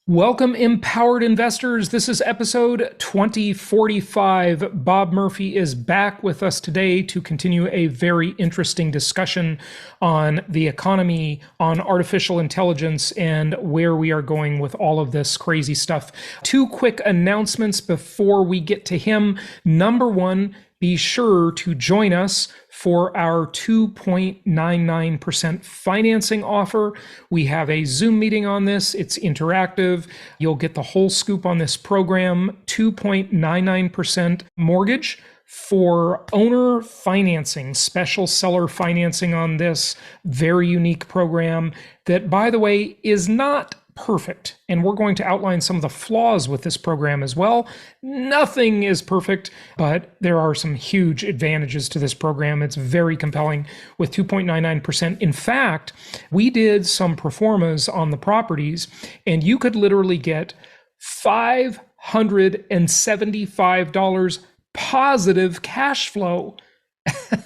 Welcome, empowered investors. This is episode 2045. Bob Murphy is back with us today to continue a very interesting discussion on the economy, on artificial intelligence, and where we are going with all of this crazy stuff. Two quick announcements before we get to him. Number one, be sure to join us for our 2.99% financing offer. We have a Zoom meeting on this. It's interactive. You'll get the whole scoop on this program. 2.99% mortgage for owner financing, special seller financing on this very unique program that, by the way, is not perfect. And we're going to outline some of the flaws with this program as well. Nothing is perfect, but there are some huge advantages to this program. It's very compelling with 2.99%. In fact, we did some pro formas on the properties, and you could literally get $575 positive cash flow.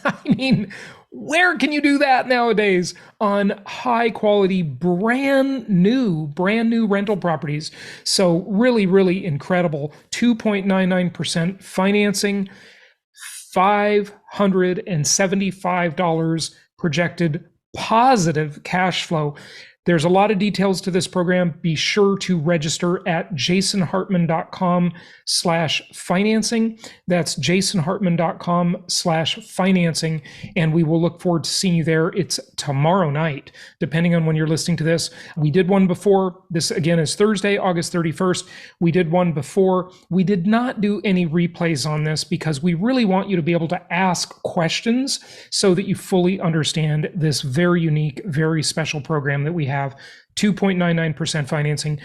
I mean, where can you do that nowadays on high quality, brand new rental properties? So really, really incredible. 2.99% financing, $575 projected positive cash flow. There's a lot of details to this program. Be sure to register at jasonhartman.com/financing. That's jasonhartman.com/financing. And we will look forward to seeing you there. It's tomorrow night, depending on when you're listening to this. We did one before. This again is Thursday, August 31st. We did one before. We did not do any replays on this because we really want you to be able to ask questions so that you fully understand this very unique, very special program that we have. 2.99% financing.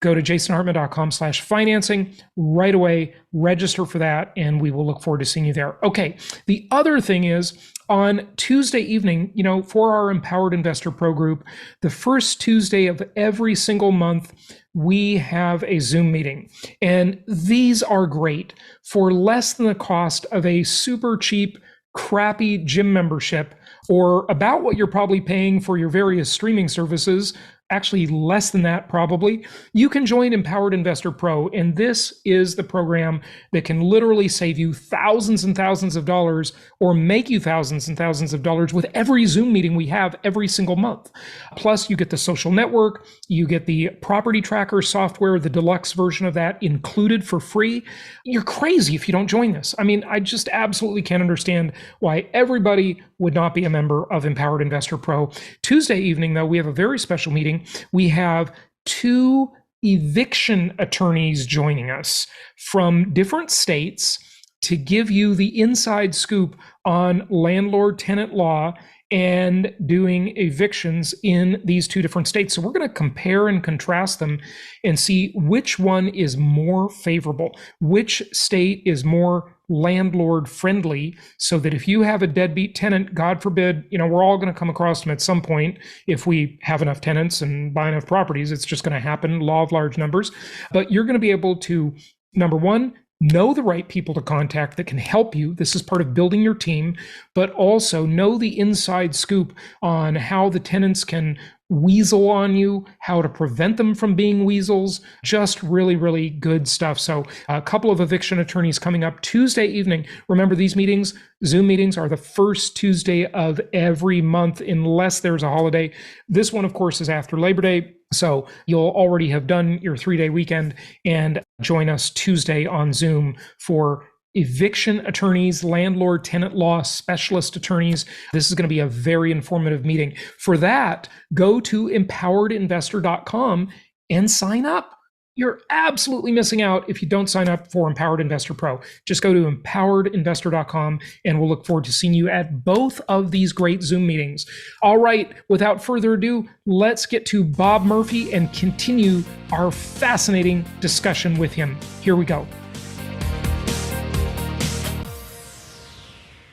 Go to jasonhartman.com/financing right away, register for that, and we will look forward to seeing you there. Okay, the other thing is on Tuesday evening, for our Empowered Investor Pro group, the first Tuesday of every single month, we have a Zoom meeting. And these are great for less than the cost of a super cheap, crappy gym membership, or about what you're probably paying for your various streaming services, actually less than that probably. You can join Empowered Investor Pro, and this is the program that can literally save you thousands and thousands of dollars or make you thousands and thousands of dollars with every Zoom meeting we have every single month. Plus, you get the social network, you get the property tracker software, the deluxe version of that included for free. You're crazy if you don't join this. I mean, I just absolutely can't understand why everybody would not be a member of Empowered Investor Pro. Tuesday evening, though, we have a very special meeting. We have two eviction attorneys joining us from different states to give you the inside scoop on landlord-tenant law and doing evictions in these two different states. So we're going to compare and contrast them and see which one is more favorable, which state is more landlord friendly, so that if you have a deadbeat tenant, God forbid, we're all going to come across them at some point. If we have enough tenants and buy enough properties, it's just going to happen, law of large numbers. But you're going to be able to, number one, know the right people to contact that can help you. This is part of building your team, but also know the inside scoop on how the tenants can weasel on you, how to prevent them from being weasels. Just really, really good stuff. So a couple of eviction attorneys coming up Tuesday evening. Remember, these meetings, Zoom meetings, are the first Tuesday of every month unless there's a holiday. This one, of course, is after Labor Day. So you'll already have done your 3-day weekend and join us Tuesday on Zoom for eviction attorneys, landlord tenant law specialist attorneys. This is going to be a very informative meeting. For that, go to empoweredinvestor.com and sign up. You're absolutely missing out if you don't sign up for Empowered Investor Pro. Just go to empoweredinvestor.com and we'll look forward to seeing you at both of these great Zoom meetings. All right, without further ado, let's get to Bob Murphy and continue our fascinating discussion with him. Here we go.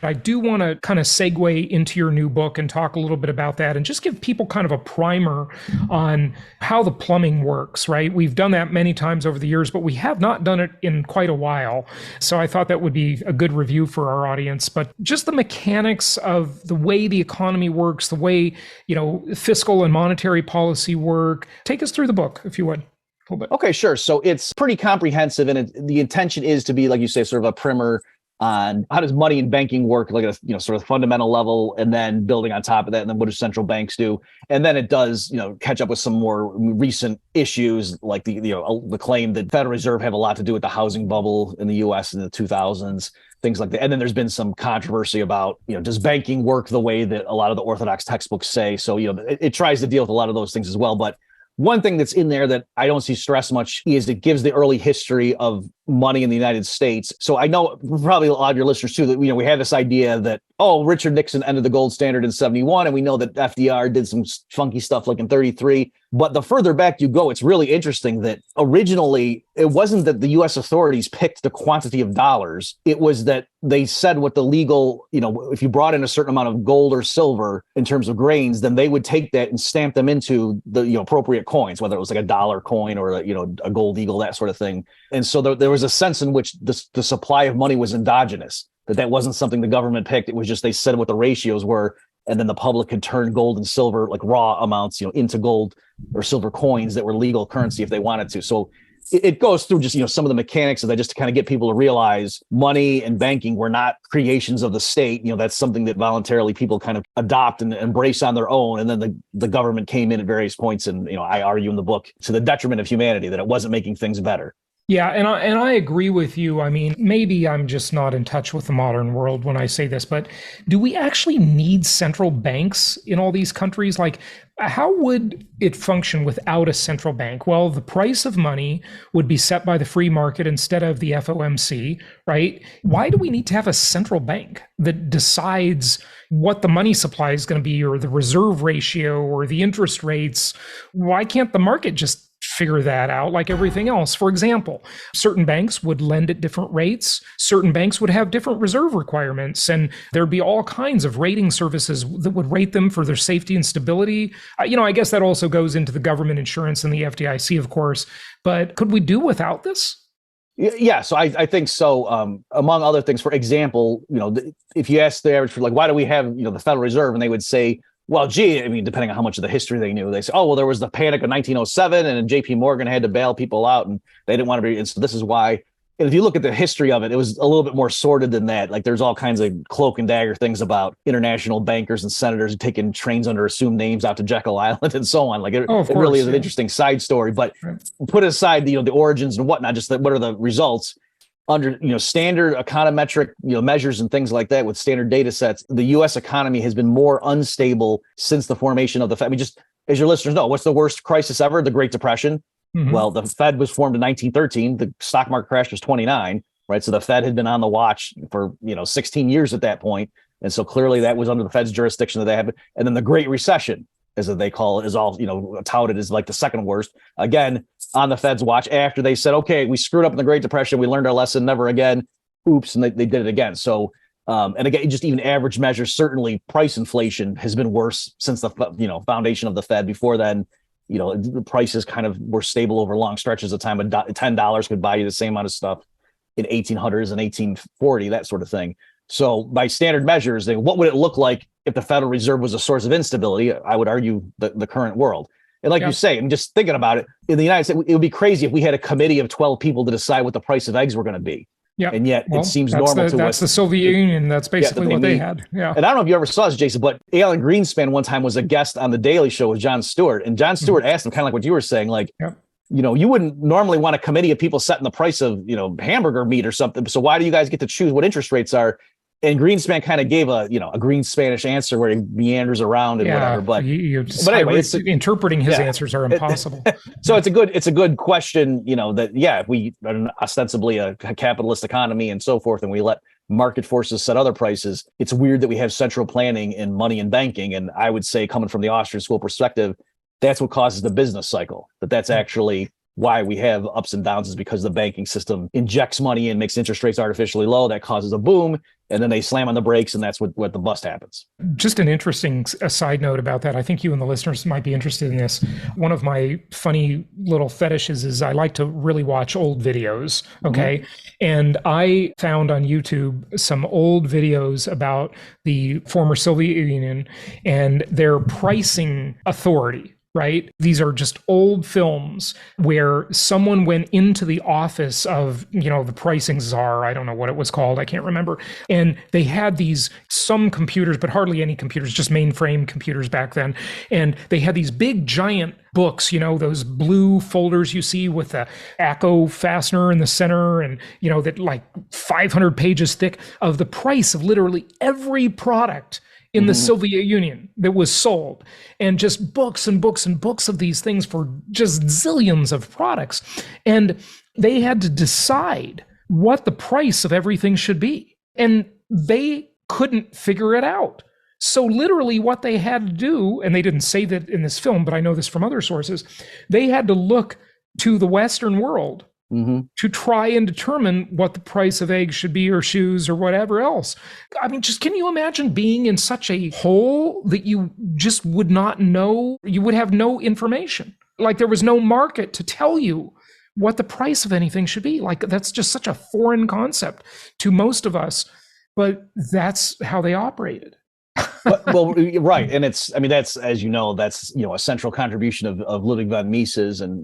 I do want to kind of segue into your new book and talk a little bit about that and just give people kind of a primer on how the plumbing works, right? We've done that many times over the years, but we have not done it in quite a while. So I thought that would be a good review for our audience. But just the mechanics of the way the economy works, the way, fiscal and monetary policy work. Take us through the book, if you would. little bit. Okay, sure. So it's pretty comprehensive, and the intention is to be, like you say, sort of a primer on how does money and banking work, like at a sort of fundamental level, and then building on top of that, and then what do central banks do, and then it does catch up with some more recent issues, like the claim that Federal Reserve have a lot to do with the housing bubble in the U.S. in the 2000s, things like that. And then there's been some controversy about does banking work the way that a lot of the orthodox textbooks say? So it tries to deal with a lot of those things as well, but one thing that's in there that I don't see stressed much is it gives the early history of money in the United States. So I know probably a lot of your listeners too, that we have this idea that, Richard Nixon ended the gold standard in 71, and we know that FDR did some funky stuff like in 33. But the further back you go, it's really interesting that originally it wasn't that the U.S. authorities picked the quantity of dollars. It was that they said what the legal, if you brought in a certain amount of gold or silver in terms of grains, then they would take that and stamp them into the appropriate coins, whether it was like a dollar coin or a gold eagle, that sort of thing. And so there was a sense in which the supply of money was endogenous, that wasn't something the government picked. It was just they said what the ratios were, and then the public could turn gold and silver, like raw amounts, into gold or silver coins that were legal currency if they wanted to. So it goes through just some of the mechanics of that, just to kind of get people to realize money and banking were not creations of the state. That's something that voluntarily people kind of adopt and embrace on their own. And then the government came in at various points, and I argue in the book, to the detriment of humanity, that it wasn't making things better. Yeah, and I agree with you. I mean, maybe I'm just not in touch with the modern world when I say this, but do we actually need central banks in all these countries? Like, how would it function without a central bank? Well, the price of money would be set by the free market instead of the FOMC, right? Why do we need to have a central bank that decides what the money supply is going to be, or the reserve ratio, or the interest rates? Why can't the market just figure that out like everything else? For example, certain banks would lend at different rates. Certain banks would have different reserve requirements, and there'd be all kinds of rating services that would rate them for their safety and stability. I guess that also goes into the government insurance and the FDIC, of course. But could we do without this? Yeah, so I think so. Among other things, for example, if you ask the average, like, why do we have the Federal Reserve, and they would say, well, gee, I mean, depending on how much of the history they knew, they say, there was the panic of 1907, and JP Morgan had to bail people out, and they didn't want to be. And so this is why. And if you look at the history of it, it was a little bit more sordid than that. Like, there's all kinds of cloak and dagger things about international bankers and senators taking trains under assumed names out to Jekyll Island and so on. Like, it really is an interesting side story. But put aside the origins and whatnot, just what are the results under standard econometric measures and things like that, with standard data sets. The U.S. economy has been more unstable since the formation of the Fed. I mean, just as your listeners know, what's the worst crisis ever? The Great Depression. Mm-hmm. Well, the Fed was formed in 1913. The stock market crash was 29, right? So the Fed had been on the watch for 16 years at that point, and so clearly that was under the Fed's jurisdiction that they happened. And then the Great Recession, as they call it, is all touted as like the second worst. Again, on the Fed's watch, after they said, okay, we screwed up in the Great Depression, we learned our lesson, never again. Oops, and they did it again. So, and again, just even average measures, certainly price inflation has been worse since the foundation of the Fed. Before then, the prices kind of were stable over long stretches of time. $10 could buy you the same amount of stuff in 1800s and 1840, that sort of thing. So by standard measures, what would it look like if the Federal Reserve was a source of instability? I would argue the current world. And like you say, I'm just thinking about it, in the United States, it would be crazy if we had a committee of 12 people to decide what the price of eggs were going to be. Yeah. And yet it seems normal to us. That's the Soviet Union. That's basically what they had. Yeah. And I don't know if you ever saw this, Jason, but Alan Greenspan one time was a guest on The Daily Show with Jon Stewart. And Jon Stewart asked him, kind of like what you were saying, like, you wouldn't normally want a committee of people setting the price of, hamburger meat or something. So why do you guys get to choose what interest rates are? And Greenspan kind of gave a green Spanish answer where he meanders around and whatever. But anyway, interpreting his answers are impossible. So it's a good question, that, if we are ostensibly a capitalist economy and so forth, and we let market forces set other prices, it's weird that we have central planning in money and banking. And I would say, coming from the Austrian school perspective, that's what causes the business cycle. That's actually why we have ups and downs, is because the banking system injects money and makes interest rates artificially low. That causes a boom, and then they slam on the brakes, and that's what the bust happens. Just an interesting side note about that. I think you and the listeners might be interested in this. One of my funny little fetishes is I like to really watch old videos. Okay. Mm-hmm. And I found on YouTube some old videos about the former Soviet Union and their pricing authority. right? These are just old films where someone went into the office of, the pricing czar. I don't know what it was called. I can't remember. And they had some computers, but hardly any computers, just mainframe computers back then. And they had these big giant books, those blue folders you see with the ACO fastener in the center, and, that like 500 pages thick of the price of literally every product in the Soviet Union that was sold, and just books and books and books of these things for just zillions of products. And they had to decide what the price of everything should be. And they couldn't figure it out. So literally what they had to do, and they didn't say that in this film, but I know this from other sources, they had to look to the Western world to try and determine what the price of eggs should be, or shoes, or whatever else. I mean, just can you imagine being in such a hole that you just would not know? You would have no information. Like there was no market to tell you what the price of anything should be. Like that's just such a foreign concept to most of us, but that's how they operated. Well, right. And that's, as you know, that's, a central contribution of Ludwig von Mises, and,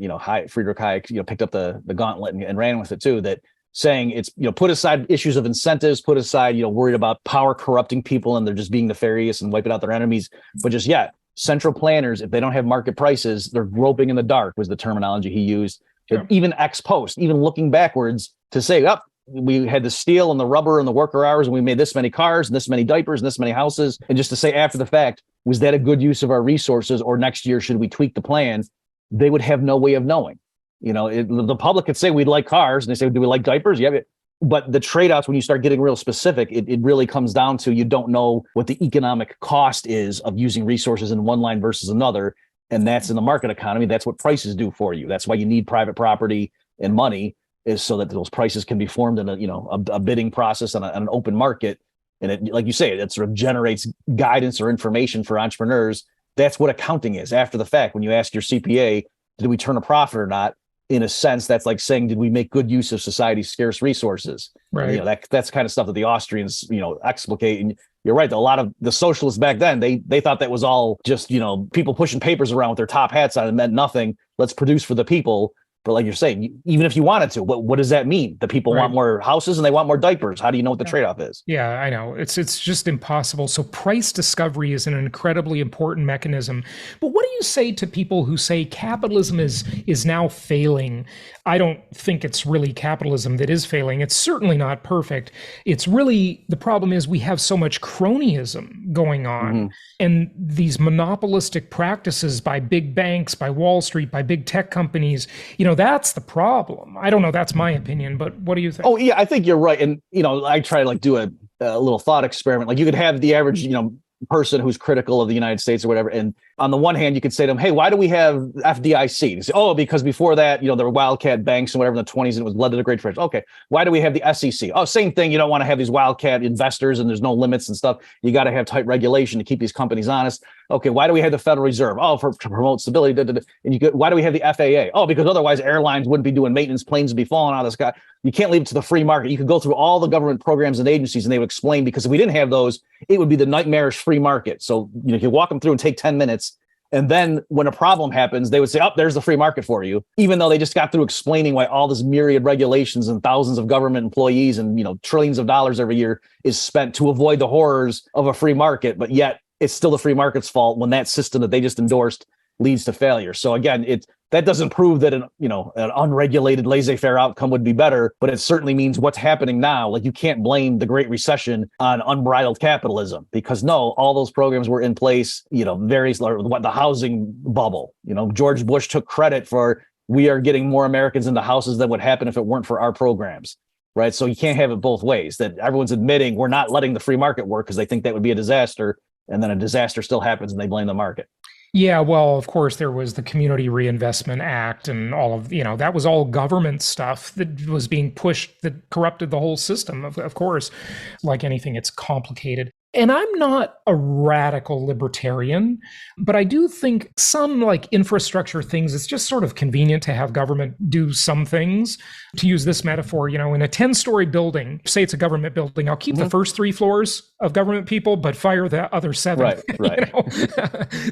Friedrich Hayek, picked up the gauntlet and ran with it too, that saying it's, put aside issues of incentives, put aside, worried about power corrupting people and they're just being nefarious and wiping out their enemies. But just, central planners, if they don't have market prices, they're groping in the dark, was the terminology he used. Sure. Even ex post, even looking backwards to say, we had the steel and the rubber and the worker hours, and we made this many cars and this many diapers and this many houses. And just to say after the fact, was that a good use of our resources, or next year should we tweak the plan? They would have no way of knowing. The public could say we'd like cars, and they say, do we like diapers? Yeah. But the trade-offs, when you start getting real specific, it really comes down to, you don't know what the economic cost is of using resources in one line versus another. And that's in the market economy. That's what prices do for you. That's why you need private property and money, is so that those prices can be formed in a bidding process on an open market. And it, like you say, it sort of generates guidance or information for entrepreneurs. That's what accounting is after the fact. When you ask your CPA, did we turn a profit or not? In a sense, that's like saying, did we make good use of society's scarce resources? Right. That's kind of stuff that the Austrians, explicate. And you're right. A lot of the socialists back then, they thought that was all just, people pushing papers around with their top hats on. It meant nothing. Let's produce for the people. But like you're saying, even if you wanted to, what does that mean? The people want more houses and they want more diapers. How do you know what the trade-off is? Yeah, I know. It's just impossible. So price discovery is an incredibly important mechanism. But what do you say to people who say capitalism is now failing? I don't think it's really capitalism that is failing. It's certainly not perfect. It's really, the problem is we have so much cronyism going on, and these monopolistic practices by big banks, by Wall Street, by big tech companies, that's the problem. I don't know. That's my opinion, but what do you think? Oh, yeah, I think you're right. And, I try to do a little thought experiment. Like you could have the average, person who's critical of the United States or whatever. And on the one hand, you could say to them, hey, why do we have FDIC? They say, oh, because before that, there were wildcat banks and whatever in the 20s, and it was led to the Great Depression. Okay. Why do we have the SEC? Oh, same thing. You don't want to have these wildcat investors and there's no limits and stuff. You got to have tight regulation to keep these companies honest. Okay. Why do we have the Federal Reserve? Oh, to promote stability. And why do we have the FAA? Oh, because otherwise airlines wouldn't be doing maintenance, planes would be falling out of the sky. You can't leave it to the free market. You could go through all the government programs and agencies and they would explain, because if we didn't have those, it would be the nightmarish free market. So, you walk them through and take 10 minutes. And then when a problem happens, they would say, oh, there's the free market for you, even though they just got through explaining why all this myriad regulations and thousands of government employees and, trillions of dollars every year is spent to avoid the horrors of a free market. But yet it's still the free market's fault when that system that they just endorsed leads to failure. So again, that doesn't prove that an unregulated laissez-faire outcome would be better, but it certainly means what's happening now. Like you can't blame the Great Recession on unbridled capitalism, because all those programs were in place, the housing bubble, George Bush took credit for, we are getting more Americans into houses than would happen if it weren't for our programs. Right. So you can't have it both ways, that everyone's admitting we're not letting the free market work because they think that would be a disaster. And then a disaster still happens and they blame the market. Yeah, well, of course, there was the Community Reinvestment Act and all of, that was all government stuff that was being pushed that corrupted the whole system. Of course, like anything, it's complicated. And I'm not a radical libertarian, but I do think some like infrastructure things, it's just sort of convenient to have government do some things. To use this metaphor, in a 10-story building, say it's a government building, I'll keep the first 3 floors of government people, but fire the other 7. Right.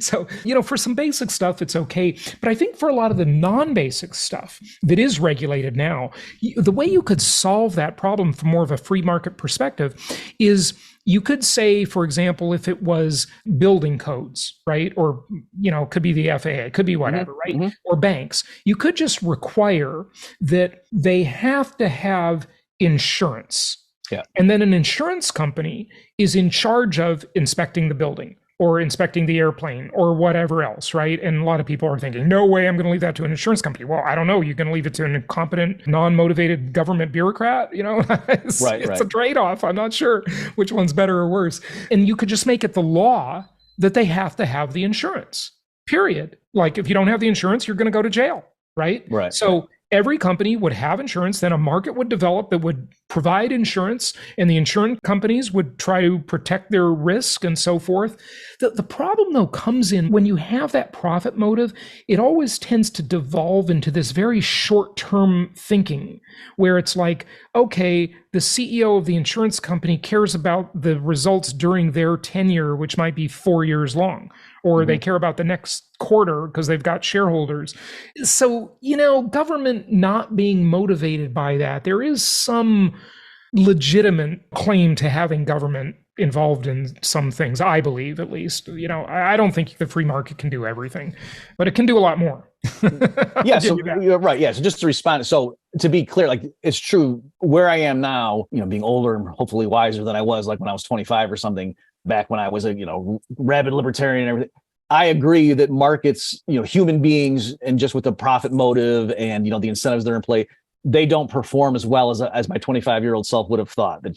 So, for some basic stuff, it's okay. But I think for a lot of the non-basic stuff that is regulated now, the way you could solve that problem from more of a free market perspective is you could say, for example, if it was building codes, right? Or, it could be the FAA, it could be whatever, right? Or banks. You could just require that they have to have insurance. Yeah. And then an insurance company is in charge of inspecting the building or inspecting the airplane or whatever else, right? And a lot of people are thinking, no way, I'm going to leave that to an insurance company. Well, I don't know. You're going to leave it to an incompetent, non-motivated government bureaucrat? It's a trade-off. I'm not sure which one's better or worse. And you could just make it the law that they have to have the insurance, period. Like if you don't have the insurance, you're going to go to jail, right? Right. So every company would have insurance, then a market would develop that would provide insurance, and the insurance companies would try to protect their risk and so forth. The problem, though, comes in when you have that profit motive, it always tends to devolve into this very short-term thinking where it's like, okay, the CEO of the insurance company cares about the results during their tenure, which might be 4 years long, or they care about the next quarter because they've got shareholders. So, government not being motivated by that, there is some legitimate claim to having government involved in some things, I believe, at least. I don't think the free market can do everything, but it can do a lot more. Yeah, so you're right. Yeah, so just to respond, so to be clear, like it's true where I am now, being older and hopefully wiser than I was like when I was 25 or something, back when I was a, rabid libertarian and everything. I agree that markets, human beings, and just with the profit motive and, the incentives that are in play, they don't perform as well as my 25-year-old self would have thought. That,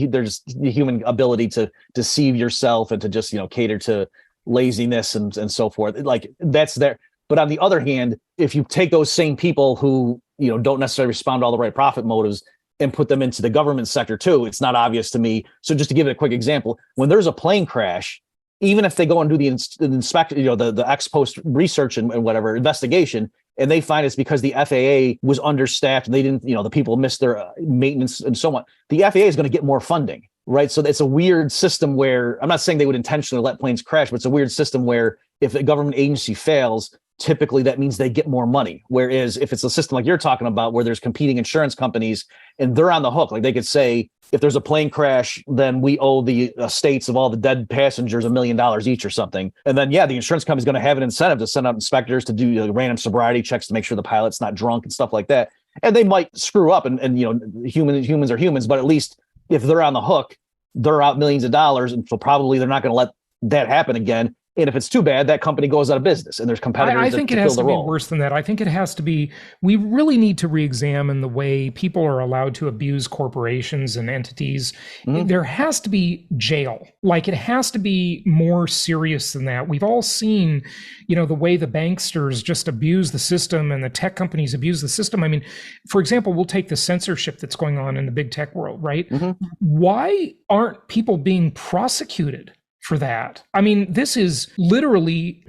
there's the human ability to deceive yourself and to just, cater to laziness and so forth. Like that's there. But on the other hand, if you take those same people who, don't necessarily respond to all the right profit motives and put them into the government sector too, it's not obvious to me. So just to give it a quick example, when there's a plane crash, even if they go and do the inspection, the ex post research and whatever investigation, and they find it's because the FAA was understaffed and they didn't, the people missed their maintenance and so on, the FAA is going to get more funding, right? So it's a weird system where I'm not saying they would intentionally let planes crash, but it's a weird system where if a government agency fails, typically that means they get more money. Whereas if it's a system like you're talking about, where there's competing insurance companies and they're on the hook, like they could say, if there's a plane crash, then we owe the estates of all the dead passengers $1 million each or something. And then, the insurance company is going to have an incentive to send out inspectors to do random sobriety checks to make sure the pilot's not drunk and stuff like that. And they might screw up and humans are humans, but at least if they're on the hook, they're out millions of dollars. And so probably they're not going to let that happen again. And if it's too bad, that company goes out of business and there's competitors. I think it has to be worse than that. I think it has to be, we really need to re-examine the way people are allowed to abuse corporations and entities. There has to be jail. Like it has to be more serious than that. We've all seen, the way the banksters just abuse the system and the tech companies abuse the system. I mean, for example, we'll take the censorship that's going on in the big tech world, right? Why aren't people being prosecuted for that? I mean, this is literally,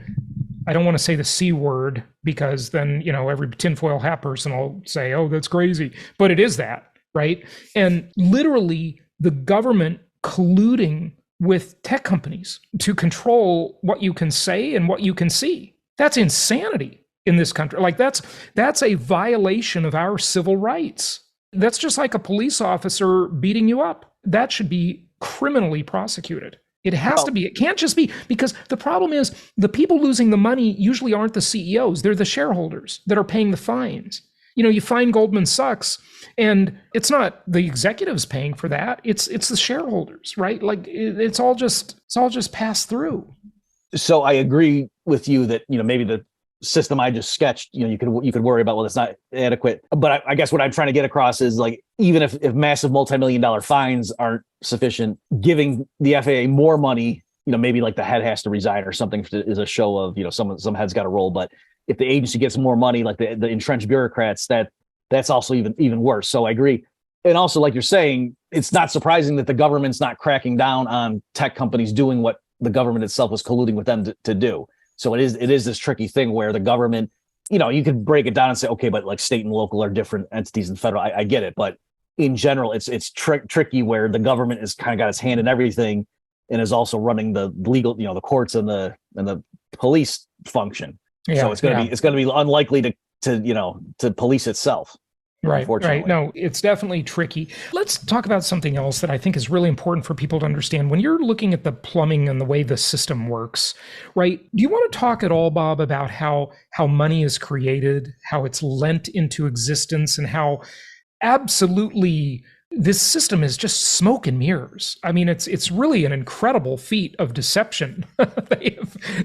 I don't want to say the C word because then, every tinfoil hat person will say, oh, that's crazy. But it is that, right? And literally the government colluding with tech companies to control what you can say and what you can see. That's insanity in this country. Like that's a violation of our civil rights. That's just like a police officer beating you up. That should be criminally prosecuted. It has to be. It can't just be, because the problem is the people losing the money usually aren't the CEOs. They're the shareholders that are paying the fines. You find Goldman sucks, and it's not the executives paying for that. It's the shareholders, right? Like it's all just passed through. So I agree with you that, maybe the system I just sketched, you could worry about, well, it's not adequate. But I guess what I'm trying to get across is, like, even if massive multi-million-dollar fines aren't sufficient, giving the FAA more money, maybe like the head has to resign or something is a show of, some head's got to roll. But if the agency gets more money, like the entrenched bureaucrats, that's also even worse. So I agree. And also, like you're saying, it's not surprising that the government's not cracking down on tech companies doing what the government itself was colluding with them to do. So it is this tricky thing where the government, you could break it down and say, okay, but like state and local are different entities than federal. I get it. But in general, it's tricky where the government has kind of got its hand in everything and is also running the legal, the courts and the police function. Yeah, so it's going to be unlikely to police itself. Right. No, it's definitely tricky. Let's talk about something else that I think is really important for people to understand. When you're looking at the plumbing and the way the system works, right? Do you want to talk at all, Bob, about how money is created, how it's lent into existence, and how absolutely this system is just smoke and mirrors? I mean, it's really an incredible feat of deception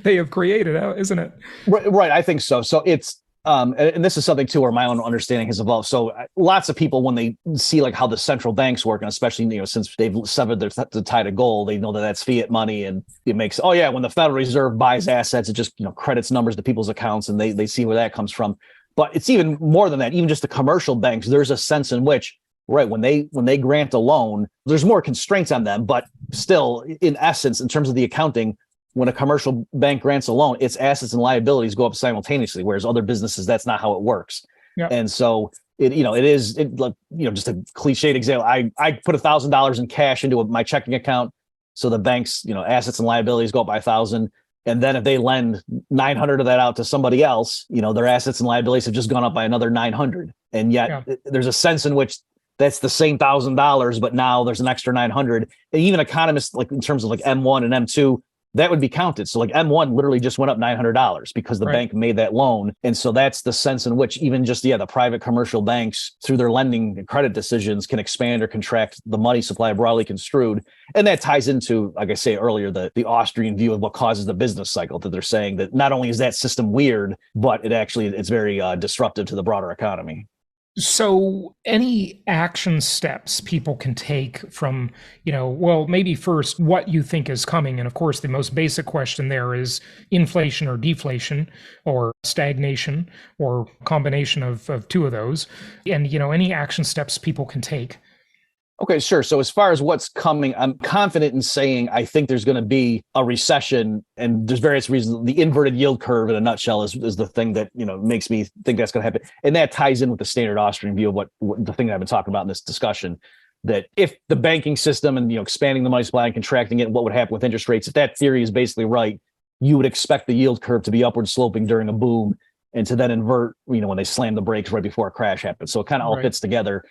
they have created, isn't it? Right. I think so. So it's and this is something too where my own understanding has evolved. So lots of people, when they see like how the central banks work, and especially since they've severed the tie to gold, they know that that's fiat money, and it makes when the Federal Reserve buys assets, it just credits numbers to people's accounts, and they see where that comes from. But it's even more than that. Even just the commercial banks, there's a sense in which, right, when they grant a loan, there's more constraints on them, but still, in essence, in terms of the accounting, when a commercial bank grants a loan, its assets and liabilities go up simultaneously, whereas other businesses, that's not how it works. Yep. And so it is just a cliched example. I put $1,000 in cash into my checking account, so the bank's assets and liabilities go up by 1,000, and then if they lend 900 of that out to somebody else, their assets and liabilities have just gone up by another 900, and yet there's a sense in which that's the same $1,000, but now there's an extra 900. And even economists, like in terms of like M1 and M2, that would be counted. So like M1 literally just went up $900 because the bank made that loan. And so that's the sense in which even just, the private commercial banks through their lending and credit decisions can expand or contract the money supply broadly construed. And that ties into, like I say earlier, the Austrian view of what causes the business cycle, that they're saying that not only is that system weird, but it's very disruptive to the broader economy. So any action steps people can take from, maybe first what you think is coming. And of course, the most basic question there is inflation or deflation or stagnation or combination of two of those. And, any action steps people can take. Okay, sure. So as far as what's coming, I'm confident in saying I think there's going to be a recession, and there's various reasons. The inverted yield curve, in a nutshell, is the thing that makes me think that's going to happen, and that ties in with the standard Austrian view of what the thing that I've been talking about in this discussion. That if the banking system and expanding the money supply and contracting it, what would happen with interest rates? If that theory is basically right, you would expect the yield curve to be upward sloping during a boom, and to then invert, when they slam the brakes right before a crash happens. So it kind of all fits together.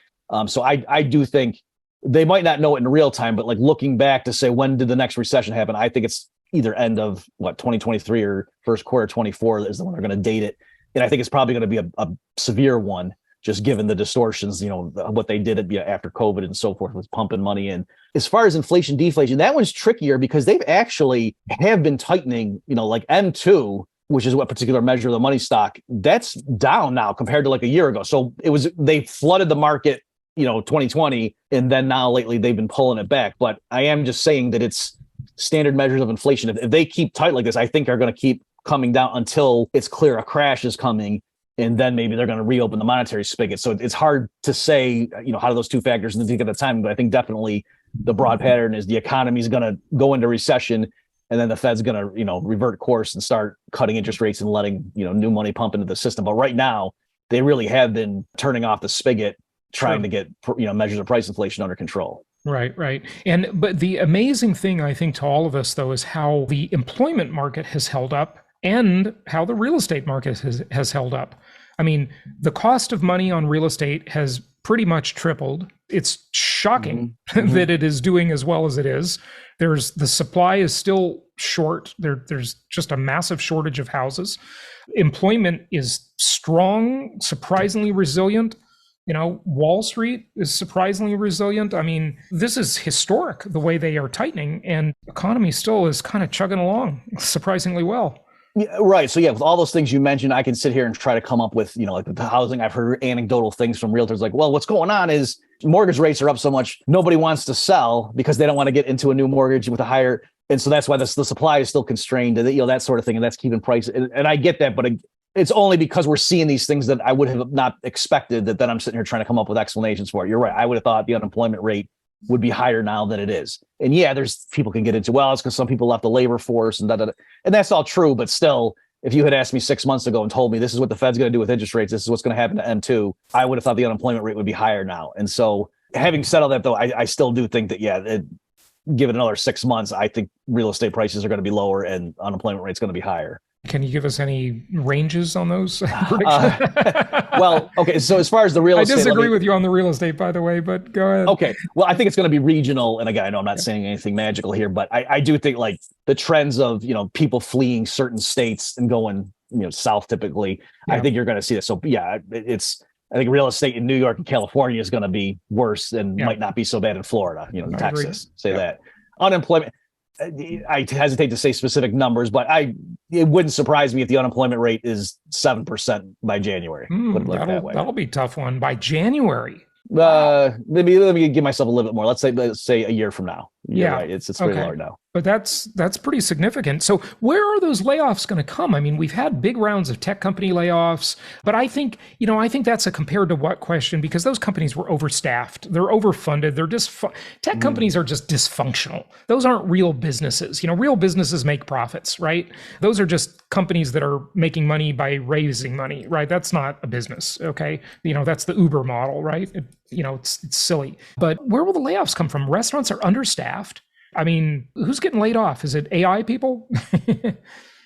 So I do think. They might not know it in real time, but like looking back to say, when did the next recession happen? I think it's either end of 2023 or first quarter 24 is the one they're going to date it. And I think it's probably going to be a severe one, just given the distortions, what they did after COVID and so forth with pumping money in. As far as inflation, deflation, that one's trickier because they've actually have been tightening, like M2, which is what particular measure of the money stock, that's down now compared to like a year ago. So they flooded the market 2020, and then now lately they've been pulling it back. But I am just saying that it's standard measures of inflation. If they keep tight like this, I think are going to keep coming down until it's clear a crash is coming, and then maybe they're going to reopen the monetary spigot. So it's hard to say, how do those two factors think at the time, but I think definitely the broad pattern is the economy is going to go into recession, and then the Fed's going to, revert course and start cutting interest rates and letting, new money pump into the system. But right now, they really have been turning off the spigot, trying to get measures of price inflation under control. Right. But the amazing thing, I think, to all of us, though, is how the employment market has held up and how the real estate market has held up. I mean, the cost of money on real estate has pretty much tripled. It's shocking that it is doing as well as it is. The supply is still short. There's just a massive shortage of houses. Employment is strong, surprisingly resilient. Wall Street is surprisingly resilient. I mean, this is historic, the way they are tightening, and economy still is kind of chugging along surprisingly well. Yeah, right. So with all those things you mentioned, I can sit here and try to come up with, like the housing. I've heard anecdotal things from realtors like, well, what's going on is mortgage rates are up so much. Nobody wants to sell because they don't want to get into a new mortgage with a higher. And so that's why the supply is still constrained, and that sort of thing. And that's keeping price. And I get that. But it's only because we're seeing these things that I would have not expected that then I'm sitting here trying to come up with explanations for it. You're right. I would have thought the unemployment rate would be higher now than it is. And yeah, there's people can get into, well, it's because some people left the labor force and da, da, da. And that's all true. But still, if you had asked me 6 months ago and told me this is what the Fed's going to do with interest rates, this is what's going to happen to M2, I would have thought the unemployment rate would be higher now. And so having said all that, though, I still do think that, give it another 6 months, I think real estate prices are going to be lower and unemployment rate's going to be higher. Can you give us any ranges on those? Well, okay. So as far as the real estate, I disagree with you on the real estate, by the way, but go ahead. Okay. Well, I think it's going to be regional. And again, I know I'm not saying anything magical here, but I do think like the trends of, people fleeing certain states and going, south typically, I think you're going to see that. So yeah, I think real estate in New York and California is going to be worse and might not be so bad in Florida, Texas, say that. Unemployment, I hesitate to say specific numbers, but it wouldn't surprise me if the unemployment rate is 7% by January. Put it like that way. That'll be a tough one by January. Maybe let me give myself a little bit more. Let's say a year from now. You're right. It's pretty low now. But that's pretty significant. So where are those layoffs going to come? I mean, we've had big rounds of tech company layoffs, but I think that's a compared to what question, because those companies were overstaffed. They're overfunded. They're just tech companies are just dysfunctional. Those aren't real businesses. Real businesses make profits, right? Those are just companies that are making money by raising money, right? That's not a business. Okay. That's the Uber model, right? It's silly. But where will the layoffs come from? Restaurants are understaffed. I mean, who's getting laid off? Is it AI people?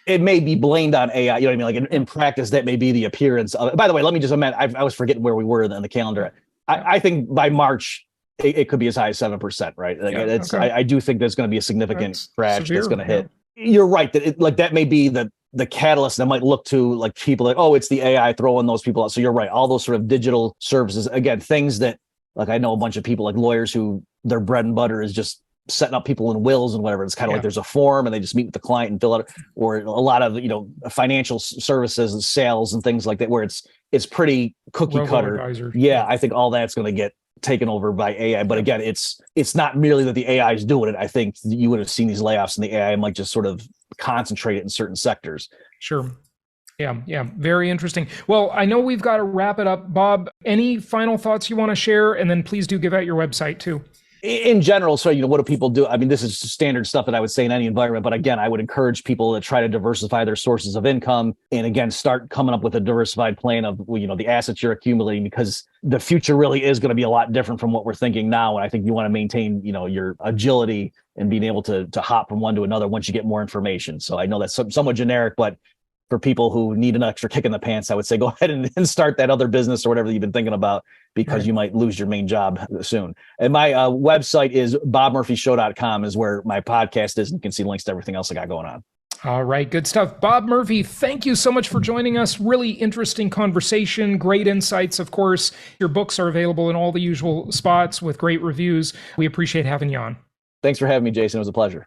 It may be blamed on AI. You know what I mean? Like in practice, that may be the appearance of it. By the way, let me just amend. I was forgetting where we were on the calendar. I think by March, it could be as high as 7%, right? Like I do think there's going to be a significant crash that's going to hit. You're right that that may be the catalyst that might look to like people like, oh, it's the AI throwing those people out. So you're right. All those sort of digital services, again, things that like I know a bunch of people like lawyers who their bread and butter is just setting up people in wills and whatever. It's kind of like there's a form and they just meet with the client and fill out, or a lot of, financial services and sales and things like that, where it's pretty cookie cutter. Yeah. I think all that's going to get taken over by AI. But again, it's not merely that the AI is doing it. I think you would have seen these layoffs and the AI might just sort of concentrate it in certain sectors. Sure. Yeah. Very interesting. Well, I know we've got to wrap it up. Bob, any final thoughts you want to share? And then please do give out your website too. In general, so, what do people do? I mean, this is standard stuff that I would say in any environment. But again, I would encourage people to try to diversify their sources of income. And again, start coming up with a diversified plan of, the assets you're accumulating, because the future really is going to be a lot different from what we're thinking now. And I think you want to maintain, your agility and being able to hop from one to another once you get more information. So I know that's somewhat generic, but for people who need an extra kick in the pants, I would say go ahead and start that other business or whatever you've been thinking about, because you might lose your main job soon. And my website is bobmurphyshow.com is where my podcast is. And you can see links to everything else I got going on. All right. Good stuff. Bob Murphy, thank you so much for joining us. Really interesting conversation, great insights. Of course, your books are available in all the usual spots with great reviews. We appreciate having you on. Thanks for having me, Jason. It was a pleasure.